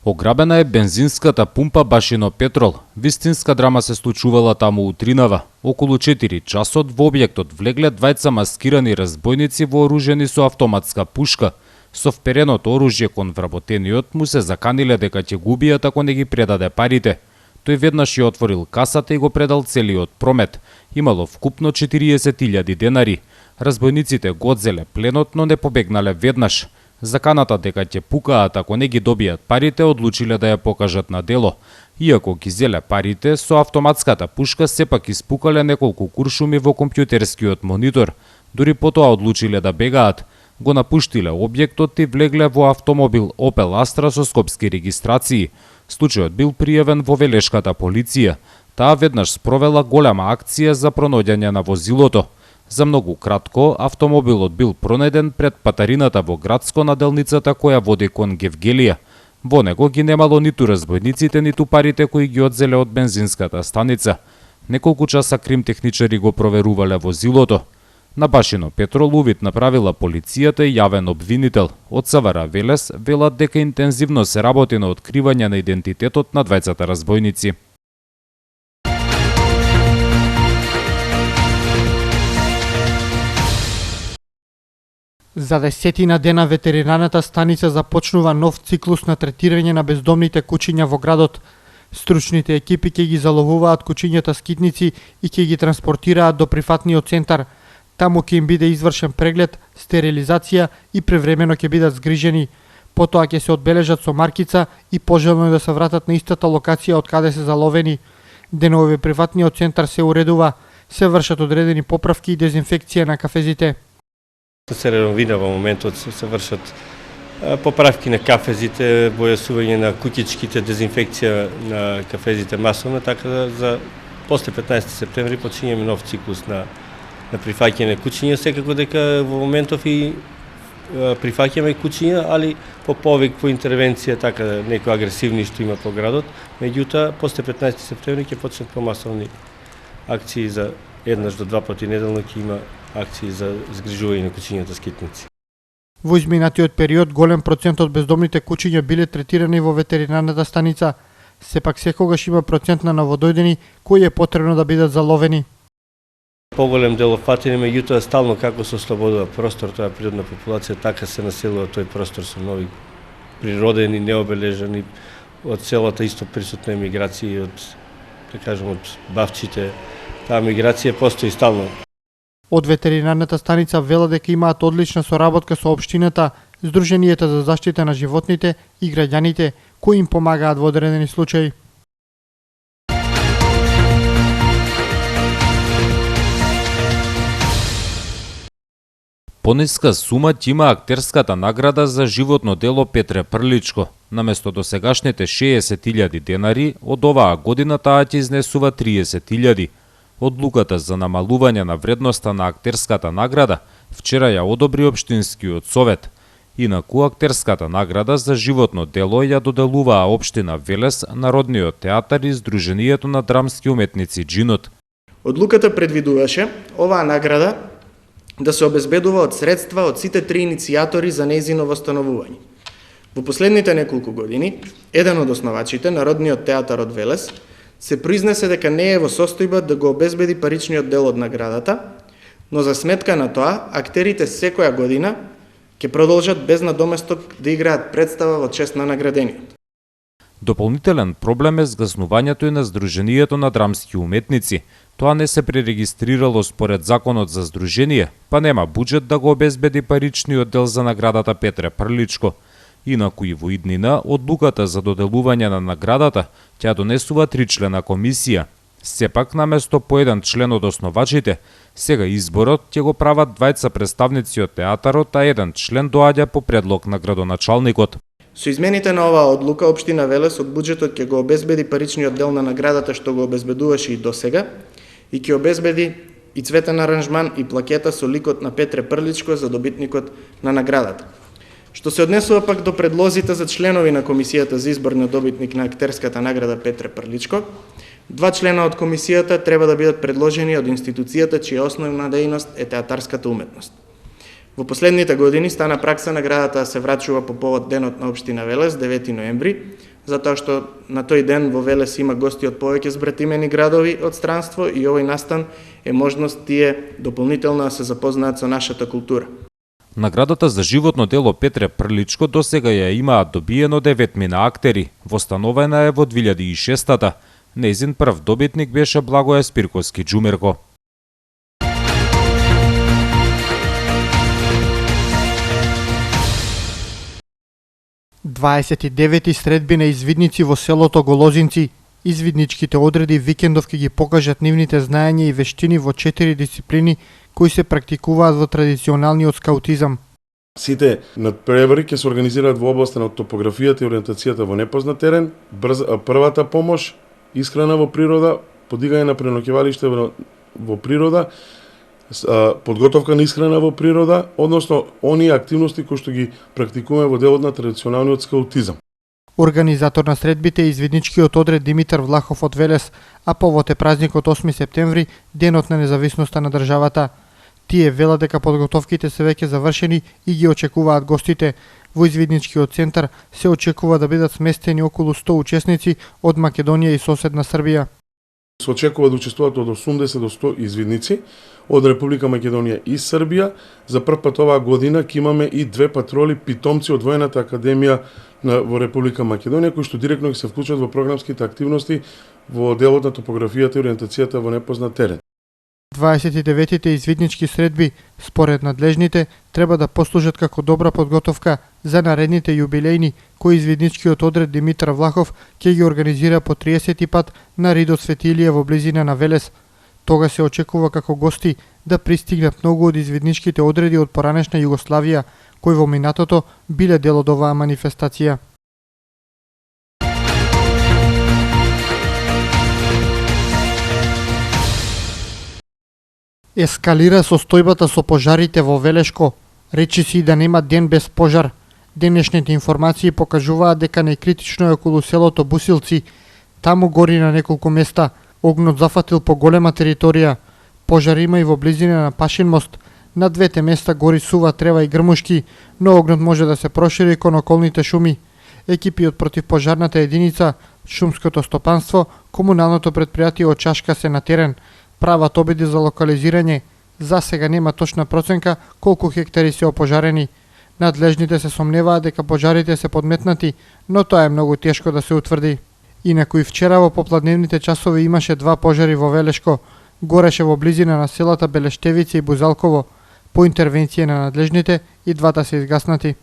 Ограбена е бензинската пумпа Башино Петрол. Вистинска драма се случувала таму утринава. Околу 4 часот во објектот влегле двајца маскирани разбойници вооружени со автоматска пушка. Со впереното оружје кон вработениот му се заканиле дека ќе го убијат ако не ги предаде парите. Тој веднаш ја отворил касата и го предал целиот промет. Имало вкупно 40.000 денари. Разбойниците го одзеле пленот, но не побегнале веднаш. Заканата дека ќе пукаат ако не ги добијат парите, одлучиле да ја покажат на дело. Иако ги зеле парите, со автоматската пушка сепак испукале неколку куршуми во компјутерскиот монитор. Дури потоа одлучиле да бегаат. Го напуштиле објектот и влегле во автомобил Opel Astra со скопски регистрации. Случајот бил пријавен во Велешката полиција. Таа веднаш спровела голема акција за пронаоѓање на возилото. За многу кратко, автомобилот бил пронајден пред патарината во градско на делницата која води кон Гевгелија. Во него ги немало ниту разбойниците, ниту парите кои ги одзеле од бензинската станица. Неколку часа кримтехничари го проверувале возилото. На Башино Петрол увид направила полицијата и јавен обвинител. Од СВР Велес велат дека интензивно се работи на откривање на идентитетот на двајцата разбойници. За 10 дена ветеринарната станица започнува нов циклус на третирање на бездомните кучиња во градот. Стручните екипи ќе ги заловуваат кучињата скитници и ќе ги транспортираат до прифатниот центар. Таму ќе им биде извршен преглед, стерилизација и превремено ќе бидат згрижени. Потоа ќе се одбележат со маркица и пожелно е да се вратат на истата локација од каде се заловени. Денови прифатниот центар се уредува, се вршат одредени поправки и дезинфекција на кафезите. Се реновира во моментот, се вршат поправки на кафезите, бојасување на куќичките, дезинфекција на кафезите масовно, така да за после 15 септември почињаме нов циклус на прифаќање кучиња, секако дека во моментов и прифаќаме кучиња, али по повик, по интервенција, така некои агресивни што има по градот. Меѓутоа, после 15 септември ќе почнат помасовни акции за еднаш до два пати неделно ќе има акции за згрижување на кучињата скитници. Во изминатиот период голем процент од бездомните кучиња биле третирани во ветеринарната станица. Сепак секогаш има процент на новодојдени кои е потребно да бидат заловени. Поголем дел опфатени, меѓутоа стално како се ослободува простор, тоа природна популација, така се населува тој простор со нови природени, необележани, од селата исто присутна емиграција, од, да кажем, од бавчите. Таа миграција постои стално. Од ветеринарната станица велат дека имаат одлична соработка со општината, Сдруженијата за заштита на животните и граѓаните кои им помагаат во одредени случаи. Пониска сума ќе има актерската награда за животно дело Петре Прличко. Наместо досегашните 60.000 денари, од оваа година таа ќе изнесува 30.000. Одлуката за намалување на вредноста на актерската награда вчера ја одобри општинскиот совет. Инаку актерската награда за животно дело ја доделуваа општина Велес, Народниот театар и Сдруженијето на драмски уметници Джинот. Одлуката предвидуваше оваа награда да се обезбедува од средства од сите три иницијатори за нејзино восстановување. Во последните неколку години, еден од основачите, Народниот театар од Велес, се произнесе дека не е во состојба да го обезбеди паричниот дел од наградата, но за сметка на тоа, актерите секоја година ќе продолжат без надоместок да играат представа во чест на наградениот. Дополнителен проблем е згаснувањето и на Сдруженијето на драмски уметници. Тоа не се пререгистрирало според законот за здружение, па нема буџет да го обезбеди паричниот дел за наградата Петре Прличко. Инаку и во иднина, одлуката за доделување на наградата ќе донесува 3-члена комисија. Сепак, наместо по еден член од основачите, сега изборот ќе го прават двајца представници од театарот, а еден член доаѓа по предлог на градоначалникот. Со измените на оваа одлука, општина Велес од буџетот ќе го обезбеди паричниот дел на наградата што го обезбедуваше и досега и ќе обезбеди и цветен аранжман и плакета со ликот на Петре Прличко за добитникот на наградата. Што се однесува пак до предлозите за членови на комисијата за избор на добитник на актерската награда Петре Прличко, 2 члена од комисијата треба да бидат предложени од институцијата чија основна дејност е театарската уметност. Во последните години стана пракса наградата да се врачува по повод денот на општина Велес, 9 ноември, затоа што на тој ден во Велес има гости од повеќе збратимени градови од странство и овој настан е можност тие дополнително да се запознаат со нашата култура. Наградата за животно дело Петре Прличко досега ја имаат добиено 9 актери, востановена е во 2006-та. Нејзин прв добитник беше Благоја Спирковски Џумерко. Дваесет и девети средби на извидници во селото Голозинци. Извидничките одреди викендов ќе ги покажат нивните знаења и вештини во 4 дисциплини кои се практикуваат во традиционалниот скаутизам. Сите надпревари ќе се организираат во областа на топографијата и ориентацијата во непознат терен, првата помош, исхрана во природа, подигање на преноќевалиште во природа, подготовка на исхрана во природа, односно оние активности кои што ги практикуваме во делот на традиционалниот скаутизам. Организатор на средбите е извидничкиот одред Димитар Влахов од Велес, а повод е празникот 8 септември, денот на независноста на државата. Тие велат дека подготовките се веќе завршени и ги очекуваат гостите. Во извидничкиот центар се очекува да бидат сместени околу 100 учесници од Македонија и соседна Србија. Се очекува да учествуваат од 80 до 100 извидници од Република Македонија и Србија. За прв пат оваа година ќе имаме и 2 патроли питомци од Воената академија во Република Македонија, кои што директно ќе се вклучат во програмските активности во делот на топографијата и ориентацијата во непознат терен. 29-тите извиднички средби, според надлежните, треба да послужат како добра подготовка за наредните јубилејни, кои извидничкиот одред Димитар Влахов ќе ги организира по 30 пат на Ридот Светилија во близина на Велес. Тога се очекува како гости да пристигнат многу од извидничките одреди од поранешна Југославија, кои во минатото биле дел од оваа манифестација. Ескалира состојбата со пожарите во Велешко. Речи си да нема ден без пожар. Денешните информации покажуваат дека најкритично е околу селото Бусилци. Таму гори на неколку места. Огнот зафатил по голема територија. Пожар има и во близина на Пашин мост. На двете места гори сува трева и грмушки, но огнот може да се прошири кон околните шуми. Екипи од противпожарната единица, шумското стопанство, комуналното претпријатие од Чашка се на терен. Прават обиди за локализирање. За сега нема точна проценка колку хектари се опожарени. Надлежните се сомневаат дека пожарите се подметнати, но тоа е многу тешко да се утврди. Инаку и вчера во попладневните часови имаше 2 пожари во Велешко. Гореше во близина на селата Белештевица и Бузалково. По интервенција на надлежните и двата се изгаснати.